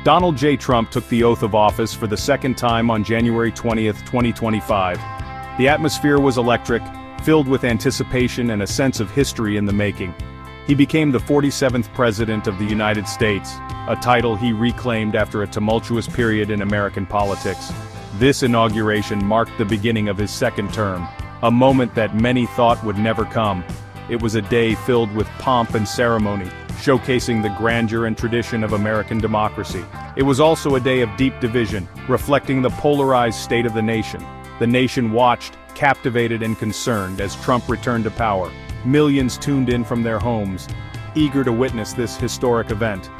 Donald J. Trump took the oath of office for the second time on January 20, 2025. The atmosphere was electric, filled with anticipation and a sense of history in the making. He became the 47th President of the United States, a title he reclaimed after a tumultuous period in American politics. This inauguration marked the beginning of his second term, a moment that many thought would never come. It was a day filled with pomp and ceremony, showcasing the grandeur and tradition of American democracy. It was also a day of deep division, reflecting the polarized state of the nation. The nation watched, captivated and concerned as Trump returned to power. Millions tuned in from their homes, eager to witness this historic event.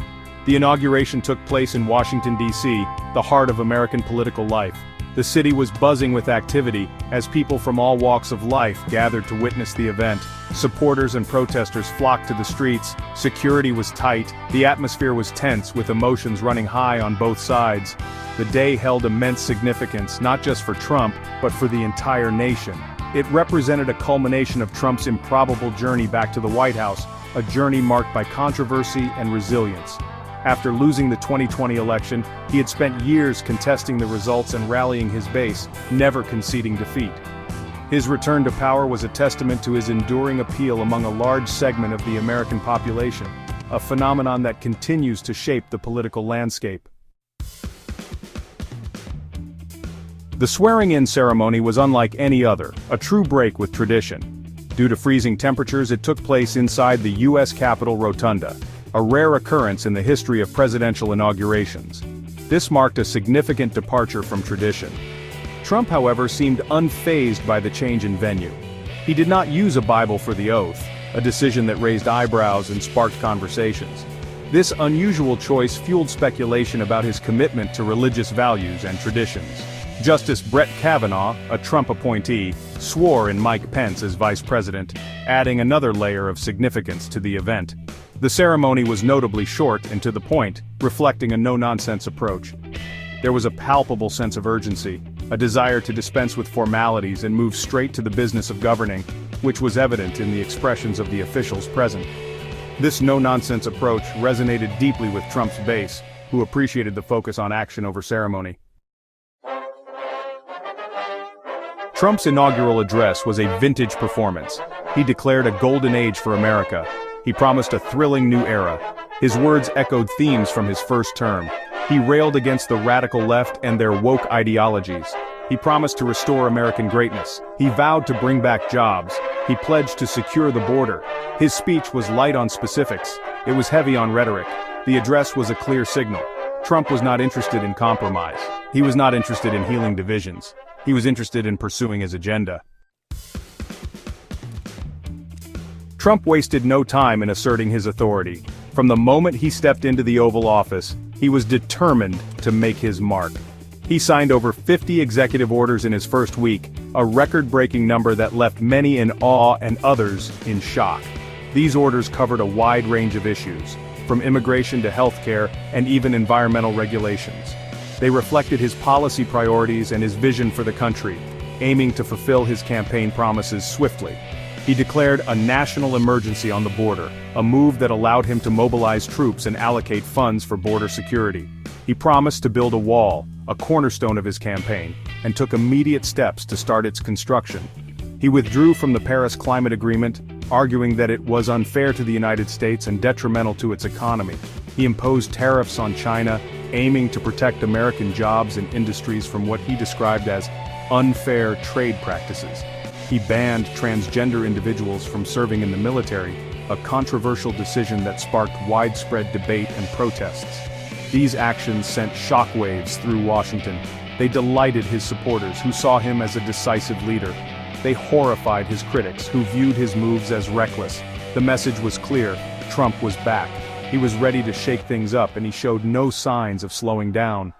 The inauguration took place in Washington, D.C., the heart of American political life. The city was buzzing with activity as people from all walks of life gathered to witness the event. Supporters and protesters flocked to the streets, security was tight, the atmosphere was tense with emotions running high on both sides. The day held immense significance not just for Trump, but for the entire nation. It represented a culmination of Trump's improbable journey back to the White House, a journey marked by controversy and resilience. After losing the 2020 election, he had spent years contesting the results and rallying his base, never conceding defeat. His return to power was a testament to his enduring appeal among a large segment of the American population, a phenomenon that continues to shape the political landscape. The swearing-in ceremony was unlike any other, a true break with tradition. Due to freezing temperatures, it took place inside the U.S. Capitol Rotunda, a rare occurrence in the history of presidential inaugurations. This marked a significant departure from tradition. Trump, however, seemed unfazed by the change in venue. He did not use a Bible for the oath, a decision that raised eyebrows and sparked conversations. This unusual choice fueled speculation about his commitment to religious values and traditions. Justice Brett Kavanaugh, a Trump appointee, swore in Mike Pence as vice president, adding another layer of significance to the event. The ceremony was notably short and to the point, reflecting a no-nonsense approach. There was a palpable sense of urgency, a desire to dispense with formalities and move straight to the business of governing, which was evident in the expressions of the officials present. This no-nonsense approach resonated deeply with Trump's base, who appreciated the focus on action over ceremony. Trump's inaugural address was a vintage performance. He declared a golden age for America. He promised a thrilling new era. His words echoed themes from his first term. He railed against the radical left and their woke ideologies. He promised to restore American greatness. He vowed to bring back jobs. He pledged to secure the border. His speech was light on specifics. It was heavy on rhetoric. The address was a clear signal. Trump was not interested in compromise. He was not interested in healing divisions. He was interested in pursuing his agenda. Trump wasted no time in asserting his authority. From the moment he stepped into the Oval Office, he was determined to make his mark. He signed over 50 executive orders in his first week, a record-breaking number that left many in awe and others in shock. These orders covered a wide range of issues, from immigration to healthcare and even environmental regulations. They reflected his policy priorities and his vision for the country, aiming to fulfill his campaign promises swiftly. He declared a national emergency on the border, a move that allowed him to mobilize troops and allocate funds for border security. He promised to build a wall, a cornerstone of his campaign, and took immediate steps to start its construction. He withdrew from the Paris Climate Agreement, arguing that it was unfair to the United States and detrimental to its economy. He imposed tariffs on China, aiming to protect American jobs and industries from what he described as unfair trade practices. He banned transgender individuals from serving in the military, a controversial decision that sparked widespread debate and protests. These actions sent shockwaves through Washington. They delighted his supporters, who saw him as a decisive leader. They horrified his critics, who viewed his moves as reckless. The message was clear: Trump was back. He was ready to shake things up, and he showed no signs of slowing down.